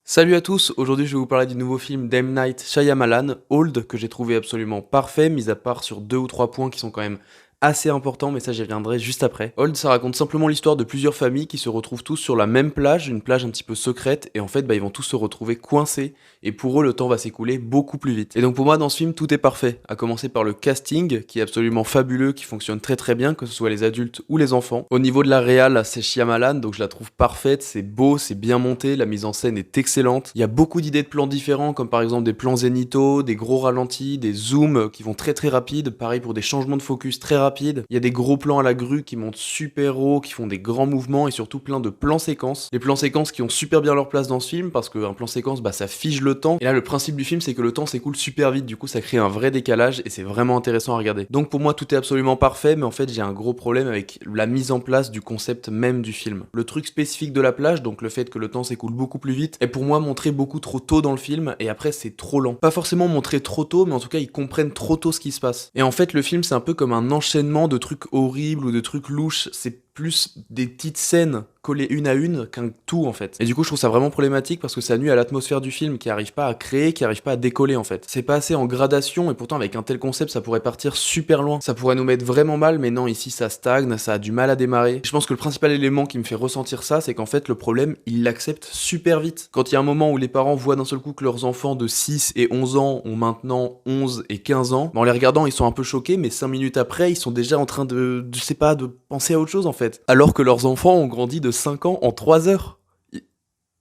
Salut à tous, aujourd'hui je vais vous parler du nouveau film d'M. Night Shyamalan, Old, que j'ai trouvé absolument parfait, mis à part sur 2 ou 3 points qui sont quand même assez importants, mais ça j'y reviendrai juste après. Old, ça raconte simplement l'histoire de plusieurs familles qui se retrouvent tous sur la même plage, une plage un petit peu secrète, et en fait ils vont tous se retrouver coincés, et pour eux le temps va s'écouler beaucoup plus vite. Et donc pour moi dans ce film tout est parfait, à commencer par le casting, qui est absolument fabuleux, qui fonctionne très très bien, que ce soit les adultes ou les enfants. Au niveau de la réal, c'est Shyamalan, donc je la trouve parfaite, c'est beau, c'est bien monté, la mise en scène est excellente. Il y a beaucoup d'idées de plans différents, comme par exemple des plans zénithaux, des gros ralentis, des zooms qui vont très très rapides, pareil pour des changements de focus très rapides. Il y a des gros plans à la grue qui montent super haut, qui font des grands mouvements et surtout plein de plans séquences. Les plans séquences qui ont super bien leur place dans ce film parce qu'un plan séquence, ça fige le temps. Et là, le principe du film, c'est que le temps s'écoule super vite, du coup, ça crée un vrai décalage et c'est vraiment intéressant à regarder. Donc pour moi, tout est absolument parfait, mais en fait, j'ai un gros problème avec la mise en place du concept même du film. Le truc spécifique de la plage, donc le fait que le temps s'écoule beaucoup plus vite, est pour moi montré beaucoup trop tôt dans le film et après, c'est trop lent. Pas forcément montré trop tôt, mais en tout cas, ils comprennent trop tôt ce qui se passe. Et en fait, le film, c'est un peu comme un enchaînement de trucs horribles ou de trucs louches. C'est plus des petites scènes collées une à une qu'un tout en fait. Et du coup je trouve ça vraiment problématique parce que ça nuit à l'atmosphère du film qui arrive pas à créer, qui arrive pas à décoller en fait. C'est pas assez en gradation et pourtant avec un tel concept ça pourrait partir super loin. Ça pourrait nous mettre vraiment mal mais non ici ça stagne, ça a du mal à démarrer. Je pense que le principal élément qui me fait ressentir ça c'est qu'en fait le problème ils l'acceptent super vite. Quand il y a un moment où les parents voient d'un seul coup que leurs enfants de 6 et 11 ans ont maintenant 11 et 15 ans, en les regardant ils sont un peu choqués mais 5 minutes après ils sont déjà en train de je sais pas, de penser à autre chose en fait. Alors que leurs enfants ont grandi de 5 ans en 3 heures.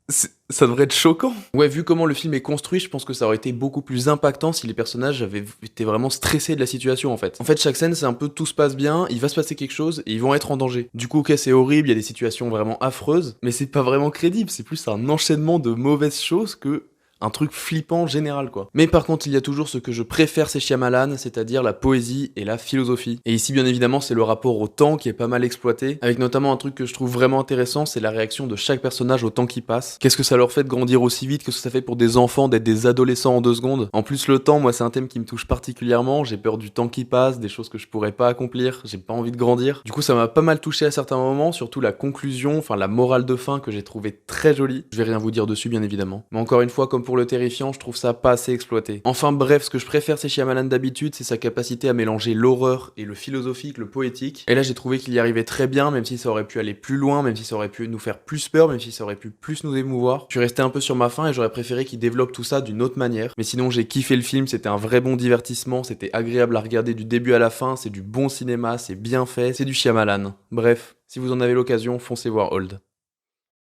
Ça devrait être choquant. Ouais, vu comment le film est construit, je pense que ça aurait été beaucoup plus impactant si les personnages avaient été vraiment stressés de la situation en fait. En fait, chaque scène, c'est un peu tout se passe bien, il va se passer quelque chose et ils vont être en danger. Du coup, ok, c'est horrible, il y a des situations vraiment affreuses, mais c'est pas vraiment crédible, c'est plus un enchaînement de mauvaises choses que un truc flippant général quoi. Mais par contre, il y a toujours ce que je préfère chez Shyamalan, c'est-à-dire la poésie et la philosophie. Et ici, bien évidemment, c'est le rapport au temps qui est pas mal exploité, avec notamment un truc que je trouve vraiment intéressant, c'est la réaction de chaque personnage au temps qui passe. Qu'est-ce que ça leur fait de grandir aussi vite, qu'est-ce que ça fait pour des enfants d'être des adolescents en 2 secondes. En plus, le temps, moi, c'est un thème qui me touche particulièrement, j'ai peur du temps qui passe, des choses que je pourrais pas accomplir, j'ai pas envie de grandir. Du coup, ça m'a pas mal touché à certains moments, surtout la conclusion, enfin la morale de fin que j'ai trouvé très jolie. Je vais rien vous dire dessus, bien évidemment. Mais encore une fois, comme pour le terrifiant, je trouve ça pas assez exploité. Enfin bref, ce que je préfère chez Shyamalan d'habitude, c'est sa capacité à mélanger l'horreur et le philosophique, le poétique. Et là, j'ai trouvé qu'il y arrivait très bien, même si ça aurait pu aller plus loin, même si ça aurait pu nous faire plus peur, même si ça aurait pu plus nous émouvoir. Je suis resté un peu sur ma faim et j'aurais préféré qu'il développe tout ça d'une autre manière. Mais sinon, j'ai kiffé le film, c'était un vrai bon divertissement, c'était agréable à regarder du début à la fin, c'est du bon cinéma, c'est bien fait, c'est du Shyamalan. Bref, si vous en avez l'occasion, foncez voir Old.